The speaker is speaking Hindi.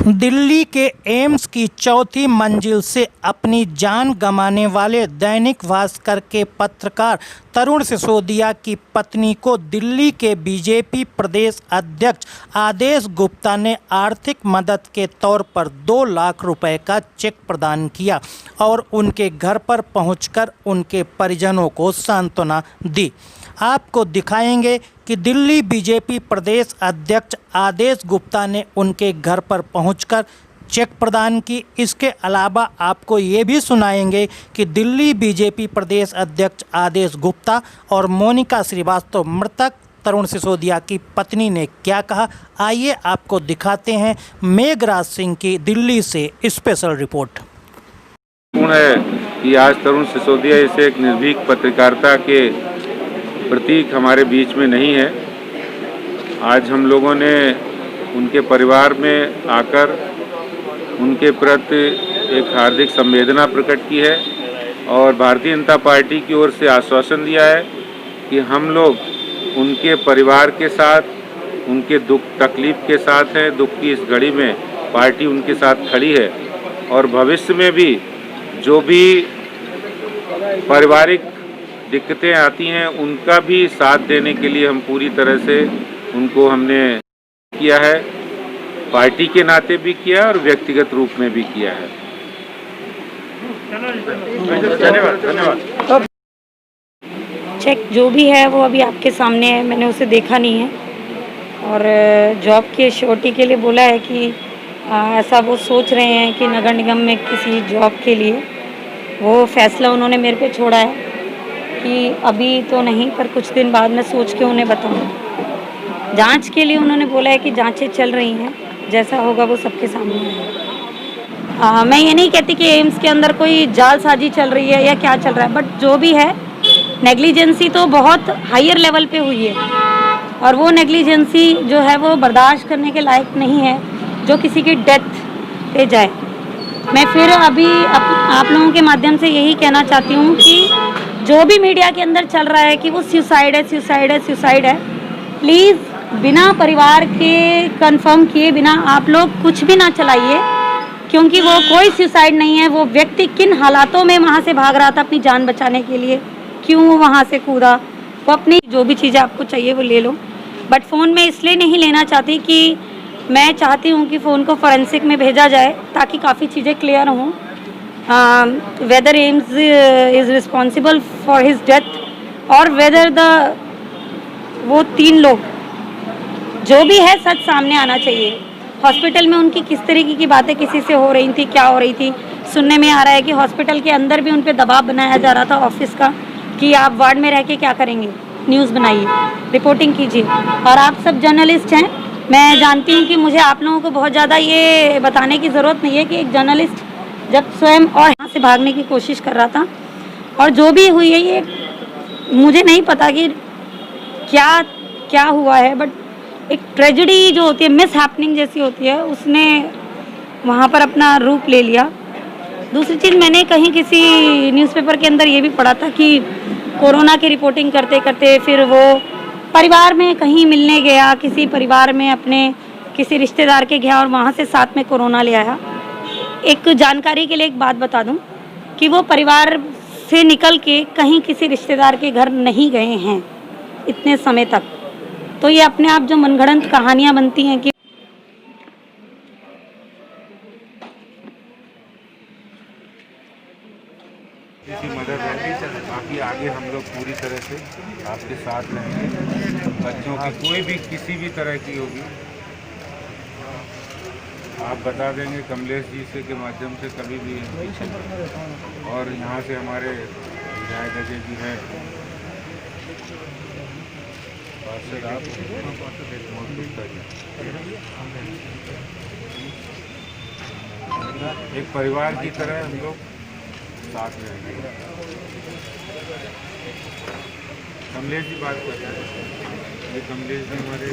दिल्ली के एम्स की चौथी मंजिल से अपनी जान गंवाने वाले दैनिक भास्कर के पत्रकार तरुण सिसोदिया की पत्नी को दिल्ली के बीजेपी प्रदेश अध्यक्ष आदेश गुप्ता ने आर्थिक मदद के तौर पर 2 लाख रुपए का चेक प्रदान किया और उनके घर पर पहुंचकर उनके परिजनों को सांत्वना दी। आपको दिखाएंगे कि दिल्ली बीजेपी प्रदेश अध्यक्ष आदेश गुप्ता ने उनके घर पर पहुंचकर चेक प्रदान की। इसके अलावा आपको ये भी सुनाएंगे कि दिल्ली बीजेपी प्रदेश अध्यक्ष आदेश गुप्ता और मोनिका श्रीवास्तव मृतक तरुण सिसोदिया की पत्नी ने क्या कहा। आइए आपको दिखाते हैं मेघराज सिंह की दिल्ली से स्पेशल रिपोर्ट। है कि आज तरुण सिसोदिया इसे एक निर्भीक पत्रकारिता के प्रतीक हमारे बीच में नहीं है। आज हम लोगों ने उनके परिवार में आकर उनके प्रति एक हार्दिक संवेदना प्रकट की है और भारतीय जनता पार्टी की ओर से आश्वासन दिया है कि हम लोग उनके परिवार के साथ, उनके दुख तकलीफ के साथ हैं। दुख की इस घड़ी में पार्टी उनके साथ खड़ी है और भविष्य में भी जो भी पारिवारिक दिक्कतें आती हैं उनका भी साथ देने के लिए हम पूरी तरह से उनको हमने किया है, पार्टी के नाते भी किया और व्यक्तिगत रूप में भी किया है। धन्यवाद। चेक जो भी है वो अभी आपके सामने है, मैंने उसे देखा नहीं है और जॉब की श्योरिटी के लिए बोला है कि ऐसा वो सोच रहे हैं कि नगर निगम में किसी जॉब के लिए वो फैसला उन्होंने मेरे पे छोड़ा है कि अभी तो नहीं पर कुछ दिन बाद मैं सोच के उन्हें बताऊँ। जांच के लिए उन्होंने बोला है कि जांचें चल रही हैं, जैसा होगा वो सबके सामने है। मैं ये नहीं कहती कि एम्स के अंदर कोई जालसाजी चल रही है या क्या चल रहा है, बट जो भी है नेग्लिजेंसी तो बहुत हायर लेवल पे हुई है और वो नेग्लिजेंसी जो है वो बर्दाश्त करने के लायक नहीं है जो किसी की डेथ पे जाए। मैं फिर अभी आप लोगों के माध्यम से यही कहना चाहती हूँ कि जो भी मीडिया के अंदर चल रहा है कि वो सुसाइड है, प्लीज़ बिना परिवार के कंफर्म किए बिना आप लोग कुछ भी ना चलाइए, क्योंकि वो कोई सुसाइड नहीं है। वो व्यक्ति किन हालातों में वहाँ से भाग रहा था अपनी जान बचाने के लिए, क्यों वो वहाँ से कूदा, वो अपनी जो भी चीज़ें आपको चाहिए वो ले लो। बट फ़ोन में इसलिए नहीं लेना चाहती कि मैं चाहती हूँ कि फ़ोन को फॉरेंसिक में भेजा जाए ताकि काफ़ी चीज़ें क्लियर हों। Whether AIIMS is responsible for his death और वेदर वो 3 लोग जो भी है सच सामने आना चाहिए। हॉस्पिटल में उनकी किस तरीके की बातें किसी से हो रही थी, क्या हो रही थी, सुनने में आ रहा है कि हॉस्पिटल के अंदर भी उन पर दबाव बनाया जा रहा था ऑफिस का कि आप वार्ड में रह के क्या करेंगे, न्यूज़ बनाइए, रिपोर्टिंग कीजिए। और आप सब जर्नलिस्ट हैं, मैं जानती हूँ कि मुझे आप लोगों को बहुत ज़्यादा ये बताने की ज़रूरत नहीं है कि एक जर्नलिस्ट जब स्वयं और यहाँ से भागने की कोशिश कर रहा था और जो भी हुई है ये मुझे नहीं पता कि क्या हुआ है, बट एक ट्रेजेडी जो होती है, मिस हैपनिंग जैसी होती है, उसने वहाँ पर अपना रूप ले लिया। दूसरी चीज़, मैंने कहीं किसी न्यूज़पेपर के अंदर ये भी पढ़ा था कि कोरोना की रिपोर्टिंग करते करते फिर वो परिवार में कहीं मिलने गया, किसी परिवार में अपने किसी रिश्तेदार के गया और वहाँ से साथ में कोरोना ले आया। एक जानकारी के लिए एक बात बता दूं कि वो परिवार से निकल के कहीं किसी रिश्तेदार के घर नहीं गए हैं इतने समय तक। तो ये अपने आप जो मनगढ़ंत कहानियाँ बनती हैं कि किसी मदद है, बाकी आगे हम लोग पूरी तरह से आपके साथ रहेंगे। बच्चों की कोई भी किसी भी तरह की होगी आप बता देंगे कमलेश जी से के माध्यम से कभी भी। और यहाँ से हमारे विधायक अजय जी हैं, एक परिवार की तरह हम लोग साथ रहेंगे। कमलेश जी बात कर रहे हैं, ये कमलेश जी हमारे